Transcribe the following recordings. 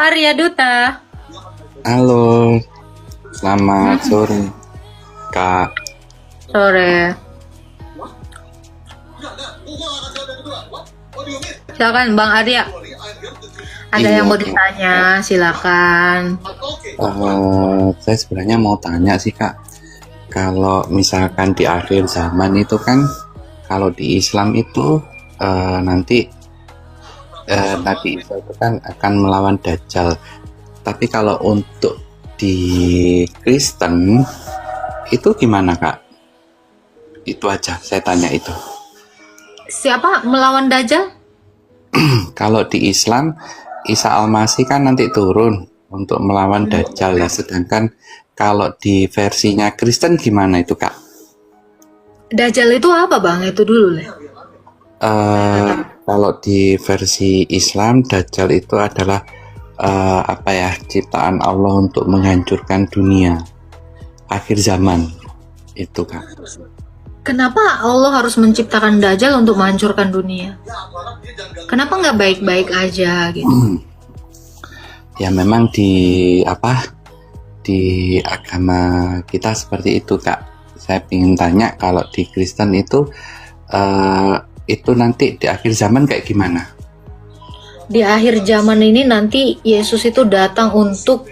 Arya Duta. Halo, selamat sore, Kak. Sore. Silakan Bang Arya. Ada yang mau ditanya, silakan. Saya sebenarnya mau tanya sih, Kak. Kalau misalkan di akhir zaman itu kan, kalau di Islam itu nanti Nabi Isa itu kan akan melawan Dajjal. Tapi kalau untuk di Kristen itu gimana, Kak? Itu aja saya tanya itu. Siapa melawan Dajjal? Kalau di Islam, Isa Al-Masih kan nanti turun untuk melawan Dajjal ya. Sedangkan kalau di versinya Kristen gimana itu, Kak? Dajjal itu apa Bang? Itu dulu lah. Kalau di versi Islam, Dajjal itu adalah ciptaan Allah untuk menghancurkan dunia akhir zaman itu, Kak. Kenapa Allah harus menciptakan Dajjal untuk menghancurkan dunia? Kenapa nggak baik-baik aja gitu? Ya memang di agama kita seperti itu, Kak. Saya ingin tanya kalau di Kristen itu nanti di akhir zaman kayak gimana? Di akhir zaman ini nanti Yesus itu datang untuk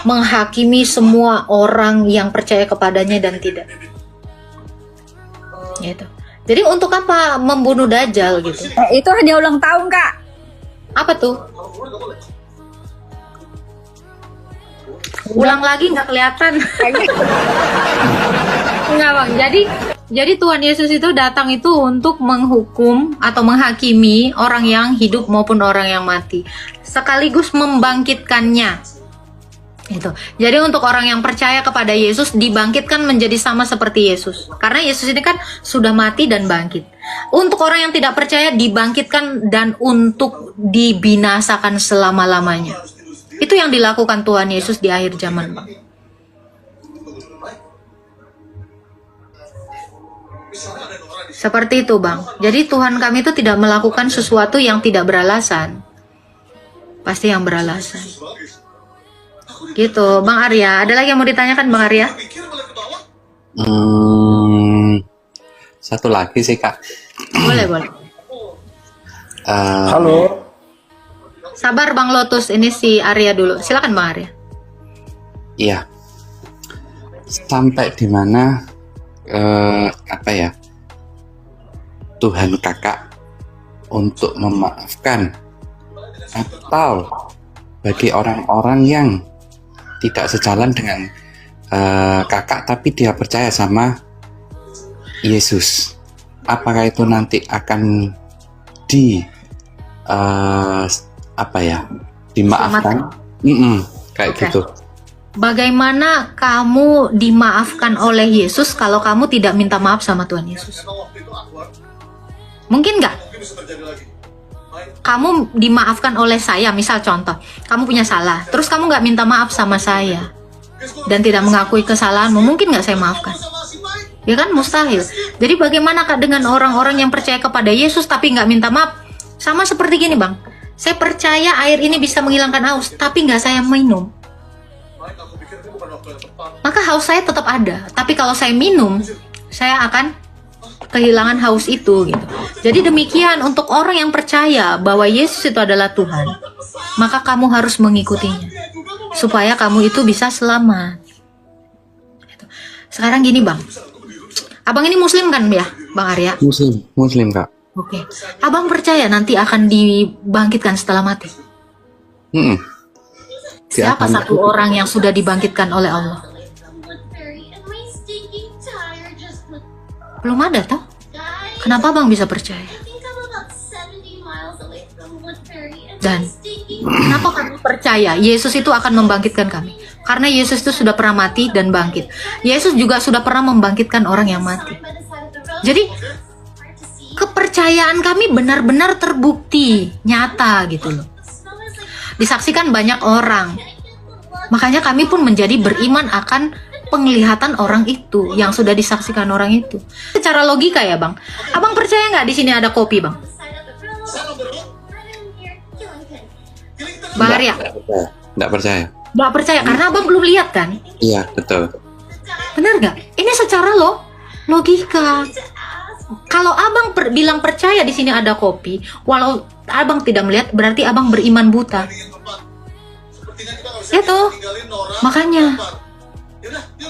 menghakimi semua orang yang percaya kepadanya dan tidak. Gitu. Jadi untuk apa membunuh Dajjal gitu? Itu hadiah ulang tahun, Kak. Apa tuh? Ulang lagi nggak kelihatan. Enggak Bang. Jadi Tuhan Yesus itu datang itu untuk menghukum atau menghakimi orang yang hidup maupun orang yang mati, sekaligus membangkitkannya. Itu. Jadi untuk orang yang percaya kepada Yesus dibangkitkan menjadi sama seperti Yesus. Karena Yesus ini kan sudah mati dan bangkit. Untuk orang yang tidak percaya dibangkitkan dan untuk dibinasakan selama-lamanya. Itu yang dilakukan Tuhan Yesus di akhir zaman, Bang. Seperti itu, Bang. Jadi Tuhan kami itu tidak melakukan sesuatu yang tidak beralasan. Pasti yang beralasan. Gitu, Bang Arya. Ada lagi yang mau ditanyakan, Bang Arya? Satu lagi sih, Kak. Boleh. Halo. Sabar, Bang Lotus. Ini si Arya dulu. Silakan, Bang Arya. Iya. Sampai di mana Tuhan Kakak untuk memaafkan atau bagi orang-orang yang tidak sejalan dengan Kakak tapi dia percaya sama Yesus, apakah itu nanti akan dimaafkan? Kayak gitu. Bagaimana kamu dimaafkan oleh Yesus kalau kamu tidak minta maaf sama Tuhan Yesus? Mungkin nggak? Kamu dimaafkan oleh saya, misal contoh, kamu punya salah, terus kamu nggak minta maaf sama saya dan tidak mengakui kesalahanmu, mungkin nggak saya maafkan? Ya kan mustahil. Jadi bagaimana Kak dengan orang-orang yang percaya kepada Yesus tapi nggak minta maaf? Sama seperti gini Bang, saya percaya air ini bisa menghilangkan haus, tapi nggak saya minum. Maka haus saya tetap ada, tapi kalau saya minum, saya akan kehilangan haus itu gitu. Jadi demikian untuk orang yang percaya bahwa Yesus itu adalah Tuhan, maka kamu harus mengikutinya supaya kamu itu bisa selamat. Sekarang gini Bang, Abang ini Muslim kan ya, Bang Arya? Muslim, Kak. Oke. Abang percaya nanti akan dibangkitkan setelah mati? Siapa satu orang yang sudah dibangkitkan oleh Allah? Belum ada toh? Kenapa Bang bisa percaya? Dan kenapa kamu percaya Yesus itu akan membangkitkan kami? Karena Yesus itu sudah pernah mati dan bangkit. Yesus juga sudah pernah membangkitkan orang yang mati. Jadi kepercayaan kami benar-benar terbukti, nyata gitu loh. Disaksikan banyak orang. Makanya kami pun menjadi beriman akan penglihatan orang itu yang sudah disaksikan orang itu. Secara logika ya Bang. Abang percaya nggak di sini ada kopi Bang? Bang Arya, Nggak percaya. Nggak percaya karena abang belum lihat kan? Iya, betul. Benar nggak? Ini secara logika. Kalau abang bilang percaya di sini ada kopi, walau abang tidak melihat, berarti abang beriman buta. Itu makanya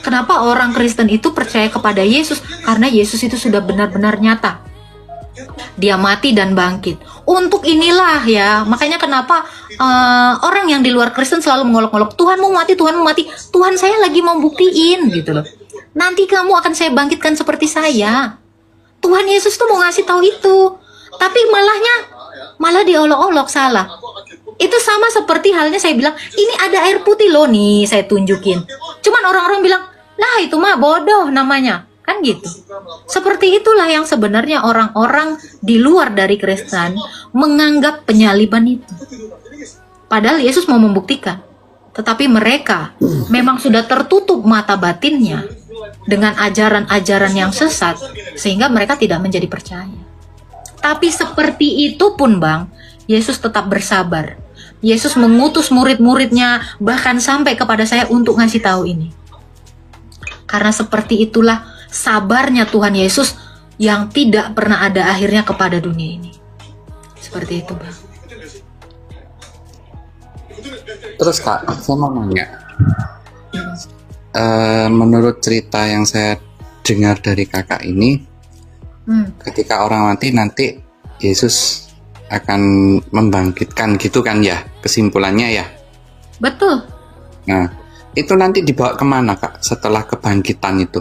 kenapa orang Kristen itu percaya kepada Yesus, karena Yesus itu sudah benar-benar nyata. Dia mati dan bangkit. Untuk inilah ya, makanya kenapa orang yang di luar Kristen selalu mengolok-olok, Tuhanmu mati, Tuhanmu mati. Tuhan saya lagi mau buktiin gitu loh. Nanti kamu akan saya bangkitkan seperti saya. Tuhan Yesus tuh mau ngasih tahu itu. Tapi malah diolok-olok, salah. Itu sama seperti halnya saya bilang, ini ada air putih loh nih, saya tunjukin. Cuman orang-orang bilang, lah itu mah bodoh namanya. Kan gitu. Seperti itulah yang sebenarnya orang-orang di luar dari Kristen menganggap penyaliban itu. Padahal Yesus mau membuktikan. Tetapi mereka memang sudah tertutup mata batinnya dengan ajaran-ajaran yang sesat, sehingga mereka tidak menjadi percaya. Tapi seperti itu pun Bang, Yesus tetap bersabar. Yesus mengutus murid-muridnya bahkan sampai kepada saya untuk ngasih tahu ini. Karena seperti itulah sabarnya Tuhan Yesus yang tidak pernah ada akhirnya kepada dunia ini. Seperti itu Bang. Terus Kak, saya mau nanya. Menurut cerita yang saya dengar dari kakak ini, ketika orang mati nanti Yesus akan membangkitkan gitu kan ya, kesimpulannya ya? Betul. Nah, itu nanti dibawa kemana Kak setelah kebangkitan itu?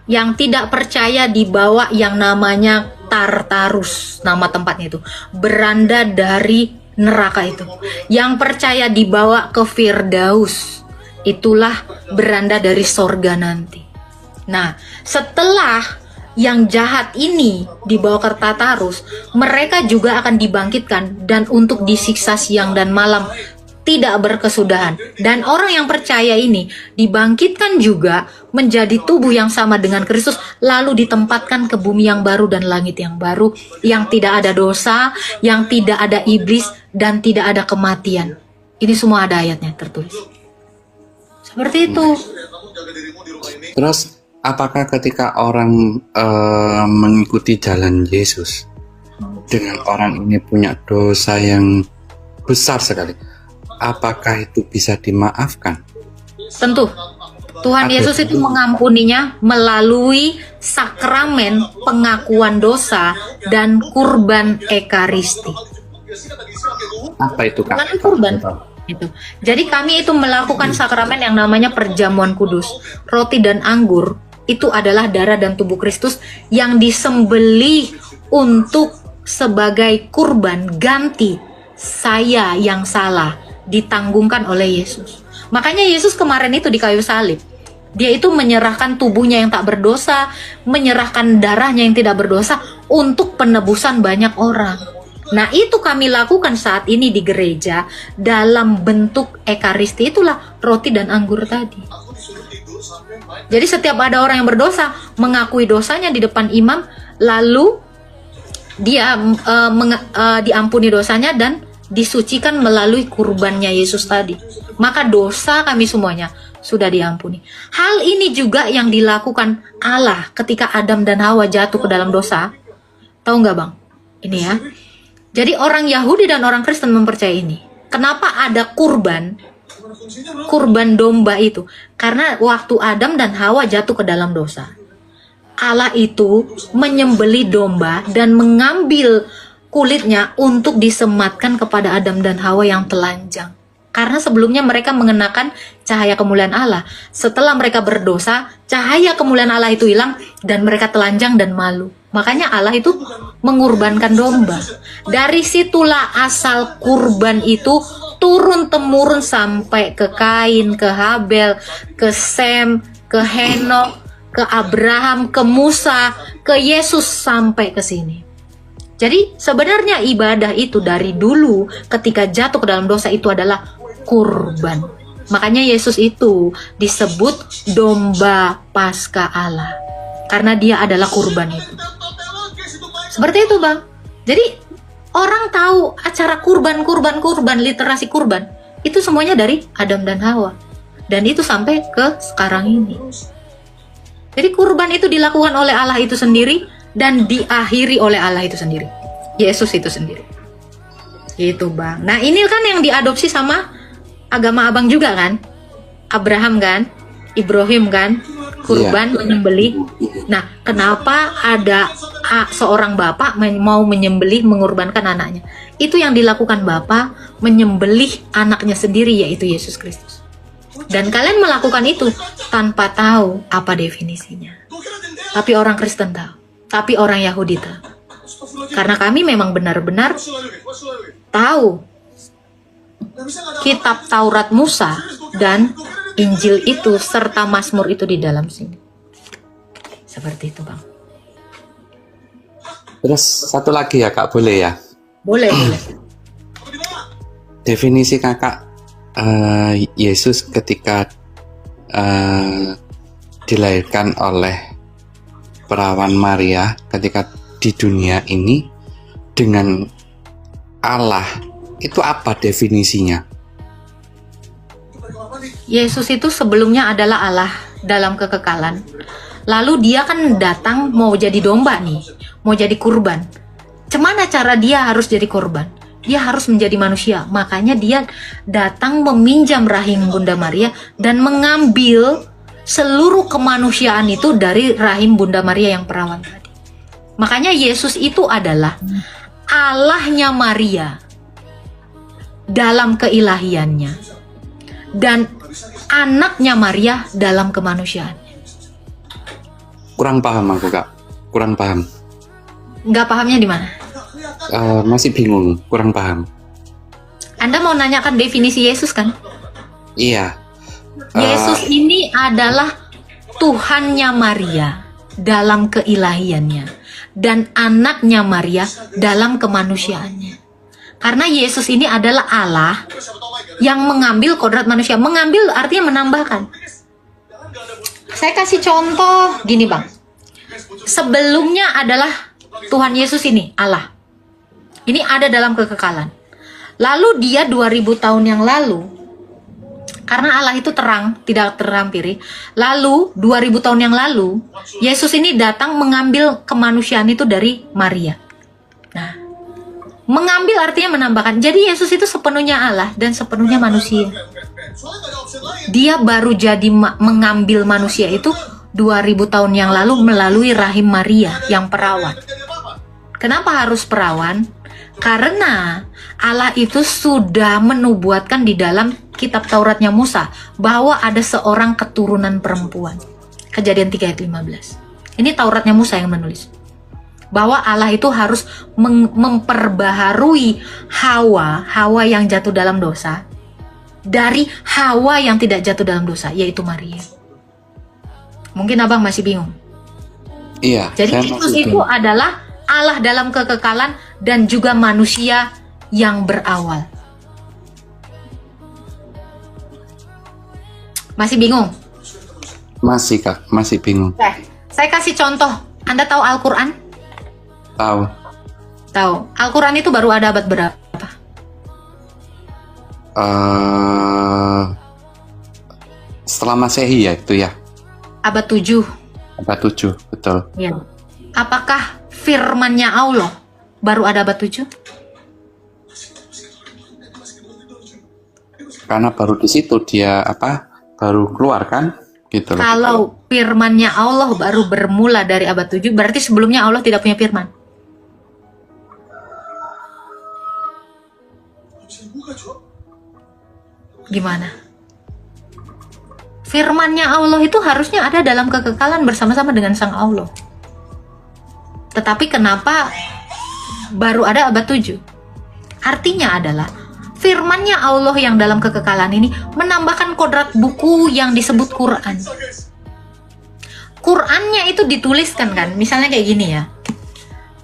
Yang tidak percaya dibawa yang namanya Tartarus, nama tempatnya itu, beranda dari neraka itu. Yang percaya dibawa ke Firdaus, itulah beranda dari sorga nanti. Nah, setelah yang jahat ini dibawa ke Tartarus, mereka juga akan dibangkitkan dan untuk disiksa siang dan malam tidak berkesudahan. Dan orang yang percaya ini dibangkitkan juga menjadi tubuh yang sama dengan Kristus, lalu ditempatkan ke bumi yang baru dan langit yang baru, yang tidak ada dosa, yang tidak ada iblis, dan tidak ada kematian. Ini semua ada ayatnya tertulis. Seperti itu. Terus apakah ketika orang mengikuti jalan Yesus dengan orang ini punya dosa yang besar sekali, apakah itu bisa dimaafkan? Tentu. Tuhan Yesus itu mengampuninya melalui sakramen pengakuan dosa dan kurban ekaristi. Apa itu Kak? Melalui kurban. Itu. Jadi kami itu melakukan sakramen yang namanya perjamuan kudus. Roti dan anggur itu adalah darah dan tubuh Kristus yang disembelih untuk sebagai kurban ganti saya yang salah, ditanggungkan oleh Yesus. Makanya Yesus kemarin itu di kayu salib, dia itu menyerahkan tubuhnya yang tak berdosa, menyerahkan darahnya yang tidak berdosa untuk penebusan banyak orang. Nah, itu kami lakukan saat ini di gereja dalam bentuk ekaristi, itulah roti dan anggur tadi. Jadi setiap ada orang yang berdosa, mengakui dosanya di depan imam, lalu dia diampuni dosanya dan disucikan melalui kurbannya Yesus tadi. Maka dosa kami semuanya sudah diampuni. Hal ini juga yang dilakukan Allah ketika Adam dan Hawa jatuh ke dalam dosa. Tahu nggak Bang? Ini ya. Jadi orang Yahudi dan orang Kristen mempercayai ini. Kenapa ada kurban domba itu? Karena waktu Adam dan Hawa jatuh ke dalam dosa, Allah itu menyembelih domba dan mengambil kulitnya untuk disematkan kepada Adam dan Hawa yang telanjang. Karena sebelumnya mereka mengenakan cahaya kemuliaan Allah. Setelah mereka berdosa, cahaya kemuliaan Allah itu hilang dan mereka telanjang dan malu. Makanya Allah itu mengurbankan domba. Dari situlah asal kurban itu turun-temurun sampai ke Kain, ke Habel, ke Sem, ke Henok, ke Abraham, ke Musa, ke Yesus sampai ke sini. Jadi sebenarnya ibadah itu dari dulu ketika jatuh ke dalam dosa itu adalah kurban. Makanya Yesus itu disebut domba Paskah Allah. Karena dia adalah kurban itu. Seperti itu Bang. Jadi orang tahu acara kurban, literasi kurban. Itu semuanya dari Adam dan Hawa. Dan itu sampai ke sekarang ini. Jadi kurban itu dilakukan oleh Allah itu sendiri dan diakhiri oleh Allah itu sendiri. Yesus itu sendiri. Gitu Bang. Nah ini kan yang diadopsi sama agama abang juga kan? Abraham kan? Ibrahim kan? Kurban menyembelih. Nah kenapa ada seorang bapak mau menyembelih mengorbankan anaknya? Itu yang dilakukan bapak, menyembelih anaknya sendiri, yaitu Yesus Kristus. Dan kalian melakukan itu tanpa tahu apa definisinya. Tapi orang Kristen tahu, tapi orang Yahudi tahu. Karena kami memang benar-benar tahu kitab Taurat Musa dan Injil itu serta Mazmur itu di dalam sini. Seperti itu Bang. Terus satu lagi ya Kak, boleh ya? Boleh. Definisi Kakak Yesus ketika dilahirkan oleh perawan Maria ketika di dunia ini dengan Allah, itu apa definisinya? Yesus itu sebelumnya adalah Allah dalam kekekalan. Lalu dia kan datang mau jadi domba nih, mau jadi kurban. Cemana cara dia harus jadi korban? Dia harus menjadi manusia. Makanya dia datang meminjam rahim Bunda Maria dan mengambil seluruh kemanusiaan itu dari rahim Bunda Maria yang perawan tadi. Makanya Yesus itu adalah Allahnya Maria dalam keilahiannya dan anaknya Maria dalam kemanusiaannya. Kurang paham aku Kak, kurang paham. Nggak pahamnya di mana? Masih bingung, kurang paham. Anda mau nanyakan definisi Yesus kan? Iya. Yesus ini adalah Tuhannya Maria dalam keilahiannya dan anaknya Maria dalam kemanusiaannya. Karena Yesus ini adalah Allah yang mengambil kodrat manusia. Mengambil artinya menambahkan. Saya kasih contoh gini Bang. Sebelumnya adalah Tuhan Yesus ini Allah. Ini ada dalam kekekalan. Lalu dia 2000 tahun yang lalu, karena Allah itu terang, tidak terhampiri. Lalu 2000 tahun yang lalu, Yesus ini datang mengambil kemanusiaan itu dari Maria. Nah, mengambil artinya menambahkan. Jadi Yesus itu sepenuhnya Allah dan sepenuhnya manusia. Dia baru jadi mengambil manusia itu 2000 tahun yang lalu melalui rahim Maria yang perawan. Kenapa harus perawan? Karena Allah itu sudah menubuatkan di dalam kitab Tauratnya Musa bahwa ada seorang keturunan perempuan. Kejadian 3 ayat 15. Ini Tauratnya Musa yang menulis. Bahwa Allah itu harus memperbaharui Hawa yang jatuh dalam dosa dari Hawa yang tidak jatuh dalam dosa, yaitu Maria. Mungkin abang masih bingung. Iya. Jadi Yesus itu adalah Allah dalam kekekalan dan juga manusia yang berawal. Masih bingung? Masih Kak, masih bingung. Saya kasih contoh. Anda tahu Al-Quran? Tahu. Tahu. Al-Quran itu baru ada abad berapa? Setelah Masehi ya itu ya. Abad 7. Abad 7, betul. Ya. Apakah firman-Nya Allah baru ada abad 7? Karena baru di situ dia baru keluar kan? Gitu loh. Kalau firman-Nya Allah baru bermula dari abad 7, berarti sebelumnya Allah tidak punya firman. Gimana? Firman-Nya Allah itu harusnya ada dalam kekekalan bersama-sama dengan Sang Allah. Tetapi kenapa baru ada abad 7? Artinya adalah firman-Nya Allah yang dalam kekekalan ini menambahkan kodrat buku yang disebut Quran. Qurannya itu dituliskan kan, misalnya kayak gini ya.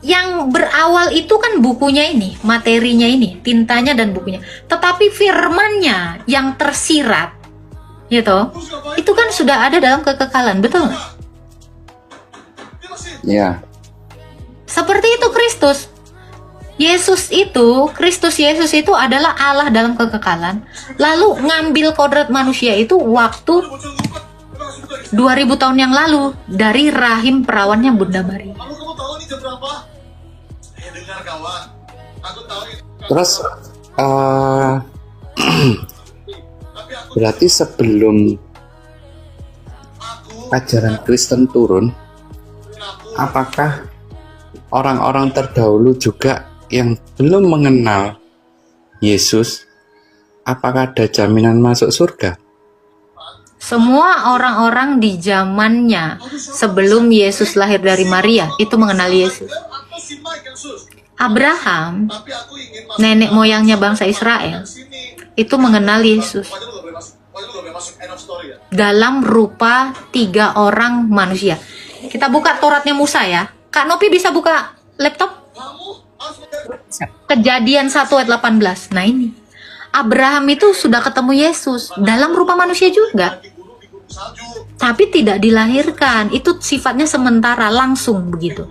Yang berawal itu kan bukunya ini, materinya ini, tintanya dan bukunya. Tetapi firman-Nya yang tersirat, gitu, itu kan sudah ada dalam kekekalan, betul nggak? Iya. Seperti itu Kristus. Kristus Yesus itu adalah Allah dalam kekekalan. Lalu ngambil kodrat manusia itu waktu 2000 tahun yang lalu dari rahim perawannya Bunda Maria. Terus berarti sebelum ajaran Kristen turun, apakah orang-orang terdahulu juga yang belum mengenal Yesus, apakah ada jaminan masuk surga? Semua orang-orang di zamannya sebelum Yesus lahir dari Maria itu mengenal Yesus. Abraham, nenek moyangnya bangsa Israel, itu mengenal Yesus dalam rupa 3 orang manusia. Kita buka Tauratnya Musa ya. Kak Nopi bisa buka laptop? Kejadian 1 ayat 18. Nah ini, Abraham itu sudah ketemu Yesus dalam rupa manusia juga, tapi tidak dilahirkan. Itu sifatnya sementara, langsung begitu.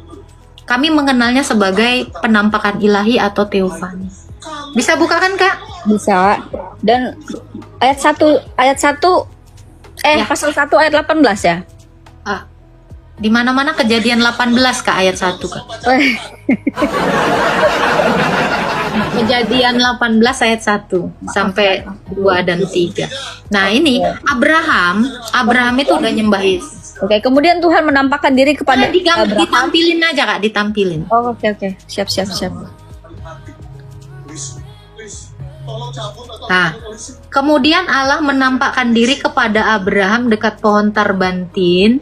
Kami mengenalnya sebagai penampakan ilahi atau teofani. Bisa bukakan Kak? Bisa. Dan ayat 1 Ya. pasal 1 ayat 18 ya. Di mana-mana Kejadian 18 Kak, ayat 1 Kak. Kejadian 18 ayat 1 sampai 2 dan 3. Nah ini Abraham itu udah nyembah Yesus. Oke, kemudian Tuhan menampakkan diri kepada Abraham. Ditampilin aja Kak, ditampilin. Oh, oke. Siap. Nah, kemudian Allah menampakkan diri kepada Abraham dekat pohon tarbantin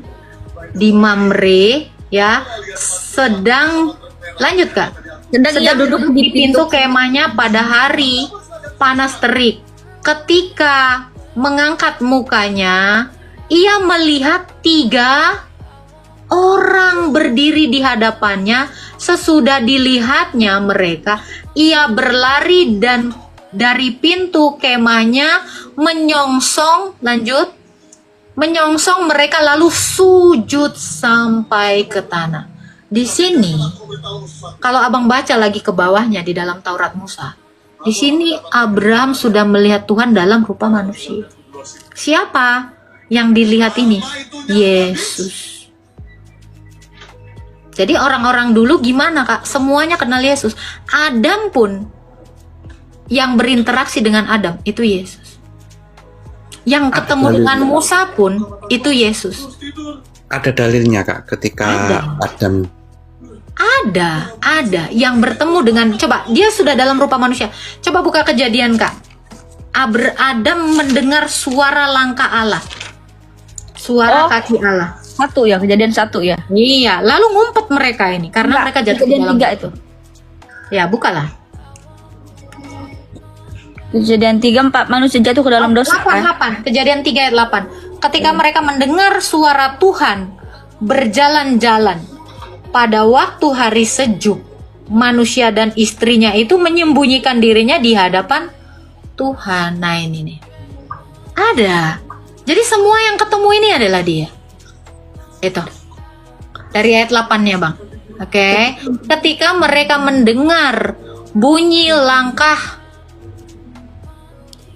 di Mamre, ya. Lanjut Kak. Sedang duduk di pintu kemahnya pada hari panas terik. Ketika mengangkat mukanya, ia melihat 3 orang berdiri di hadapannya. Sesudah dilihatnya mereka, ia berlari dan dari pintu kemahnya menyongsong mereka lalu sujud sampai ke tanah. Di sini, kalau abang baca lagi ke bawahnya di dalam Taurat Musa, di sini Abraham sudah melihat Tuhan dalam rupa manusia. Siapa yang dilihat ini? Yesus. Jadi orang-orang dulu gimana Kak? Semuanya kenal Yesus. Adam pun yang berinteraksi dengan Adam itu Yesus. Yang ketemu dengan Musa pun itu Yesus. Ada dalilnya Kak ketika Adam? Ada yang bertemu dengan, coba dia sudah dalam rupa manusia. Coba buka Kejadian Kak. Adam mendengar suara langkah Allah, suara kaki Allah. 1 ya, Kejadian 1 ya. Iya, lalu ngumpet mereka ini karena mereka jatuh di dalam. Kejadian 3 itu. Ya, bukalah. Kejadian 3:4 manusia jatuh ke dalam dosa. 8. Kejadian 3 ayat 8. Ketika mereka mendengar suara Tuhan berjalan-jalan pada waktu hari sejuk, manusia dan istrinya itu menyembunyikan dirinya di hadapan Tuhan. Nah ini nih. Ada. Jadi semua yang ketemu ini adalah dia. Itu. Dari ayat 8-nya, Bang. Oke. Ketika mereka mendengar bunyi langkah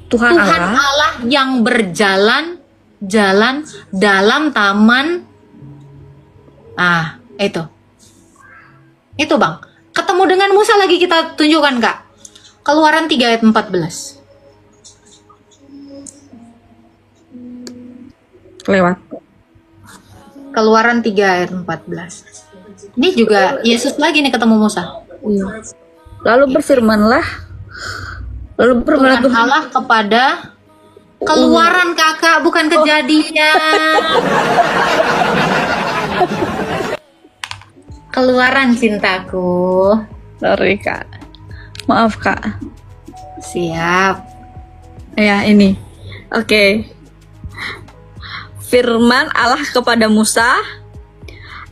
Tuhan Allah yang berjalan-jalan dalam taman. Itu Bang. Ketemu dengan Musa lagi kita tunjukkan Kak. Keluaran 3 ayat 14. Lewat. Keluaran 3 ayat 14. Ini juga Yesus lagi nih ketemu Musa. Lalu berfirmanlah. Lalu Tuhan Allah kepada Keluaran Kakak, bukan Kejadian. Keluaran cintaku. Sorry Kak. Maaf Kak. Siap. Ya ini. Oke. Firman Allah kepada Musa,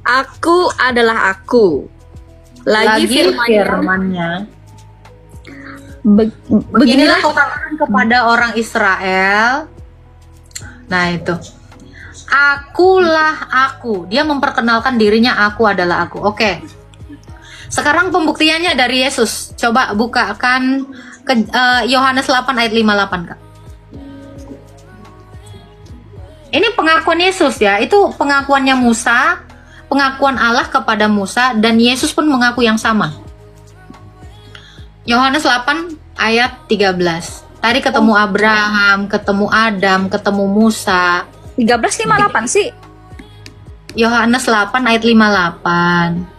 Aku adalah aku. Lagi firman-Nya. Beginilah katakan kepada orang Israel. Nah itu, akulah aku. Dia memperkenalkan dirinya, aku adalah aku. Oke. Sekarang pembuktiannya dari Yesus. Coba bukakan ke Yohanes 8 ayat 58, Kak. Ini pengakuan Yesus ya. Itu pengakuannya Musa, pengakuan Allah kepada Musa, dan Yesus pun mengaku yang sama. Yohanes 8 ayat 13. Tadi ketemu Abraham, ketemu Adam, ketemu Musa. 13:58 sih. Yohanes 8 ayat 58.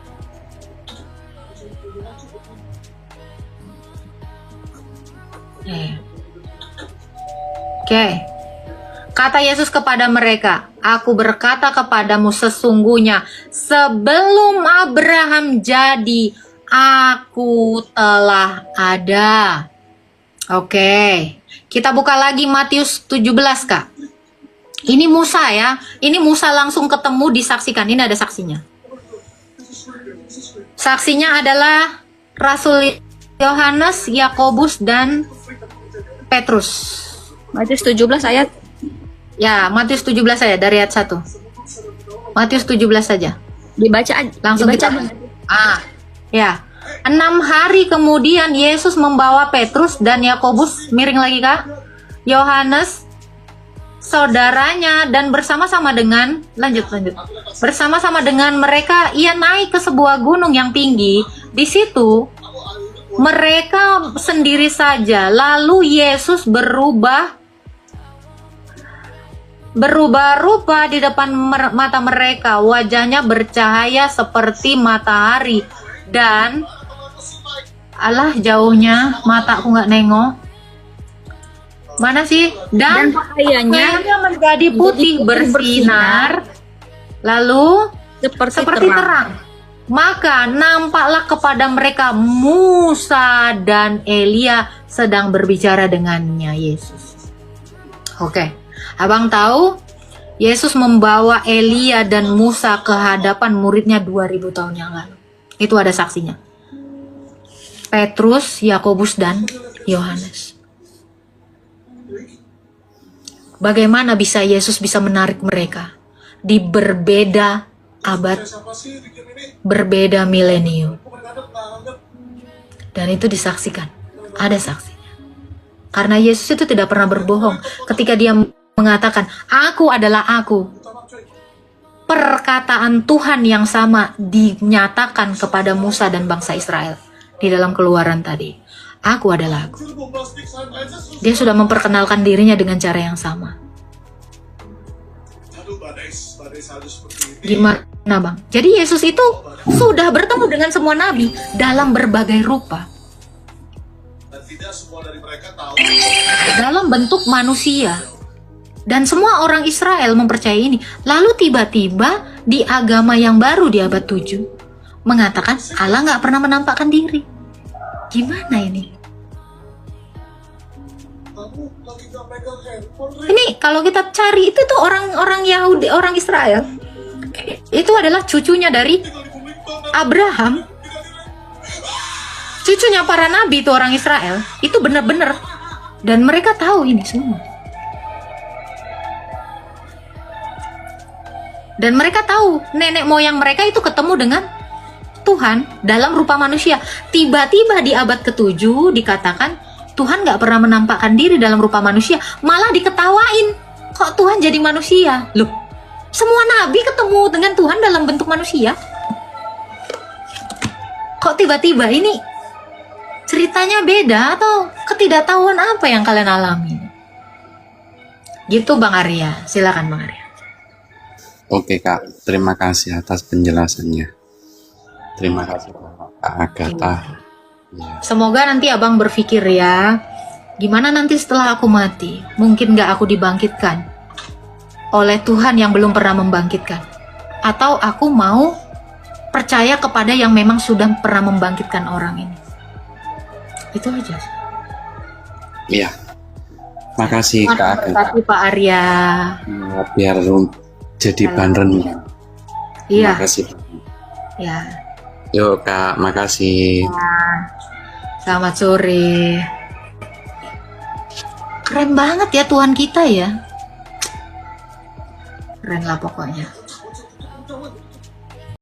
Oke. Kata Yesus kepada mereka, "Aku berkata kepadamu sesungguhnya, sebelum Abraham jadi, aku telah ada." Oke. Kita buka lagi Matius 17, Kak. Ini Musa ya. Ini Musa langsung ketemu, disaksikan. Ini ada saksinya. Saksinya adalah Rasul Yohanes, Yakobus, dan Petrus. Matius 17 ayat. Ya, Matius 17 saja dari ayat 1. Matius 17 saja. Dibaca aja. Langsung dibaca kita. aja. Ya. 6 hari kemudian Yesus membawa Petrus dan Yakobus, miring lagi Kak, Yohanes, saudaranya, dan bersama-sama dengan bersama-sama dengan mereka ia naik ke sebuah gunung yang tinggi. Di situ mereka sendiri saja. Lalu Yesus berubah rupa di depan mata mereka. Wajahnya bercahaya seperti matahari, dan alah, jauhnya mataku nggak nengok. Mana sih? Dan pakaiannya menjadi putih bersinar, lalu seperti terang. Maka nampaklah kepada mereka Musa dan Elia sedang berbicara dengannya Yesus. Oke, abang tahu Yesus membawa Elia dan Musa ke hadapan muridnya 2000 tahun yang lalu. Itu ada saksinya. Petrus, Yakobus, dan Yohanes. Bagaimana bisa Yesus bisa menarik mereka di berbeda abad, berbeda milenium, dan itu disaksikan, ada saksinya. Karena Yesus itu tidak pernah berbohong ketika dia mengatakan, "Aku adalah aku." Perkataan Tuhan yang sama dinyatakan kepada Musa dan bangsa Israel di dalam Keluaran tadi. Aku adalah aku. Dia sudah memperkenalkan dirinya dengan cara yang sama. Gimana bang? Jadi Yesus itu sudah bertemu dengan semua nabi dalam berbagai rupa. Dalam bentuk manusia. Dan semua orang Israel mempercayai ini. Lalu tiba-tiba di agama yang baru di abad 7 mengatakan Allah nggak pernah menampakkan diri. Gimana ini? Ini kalau kita cari itu tuh orang-orang Yahudi, orang Israel. Itu adalah cucunya dari Abraham. Cucunya para nabi itu orang Israel. Itu benar-benar. Dan mereka tahu ini semua. Dan mereka tahu nenek moyang mereka itu ketemu dengan Tuhan dalam rupa manusia. Tiba-tiba di abad ke-7 dikatakan Tuhan gak pernah menampakkan diri dalam rupa manusia. Malah diketawain. Kok Tuhan jadi manusia? Loh, semua nabi ketemu dengan Tuhan dalam bentuk manusia. Kok tiba-tiba ini ceritanya beda, atau ketidaktahuan apa yang kalian alami? Gitu Bang Arya. Silakan Bang Arya. Oke Kak, terima kasih atas penjelasannya. Terima kasih Kak Agatha. Ya. Semoga nanti abang berpikir ya, gimana nanti setelah aku mati? Mungkin gak aku dibangkitkan oleh Tuhan yang belum pernah membangkitkan? Atau aku mau percaya kepada yang memang sudah pernah membangkitkan orang ini? Itu aja. Iya. Makasih Kak Agatha. Makasih Pak Arya. Biar jadi bandren. Iya. Makasih. Ya. Yuk Kak, makasih. Selamat sore. Keren banget ya Tuhan kita ya. Keren lah pokoknya.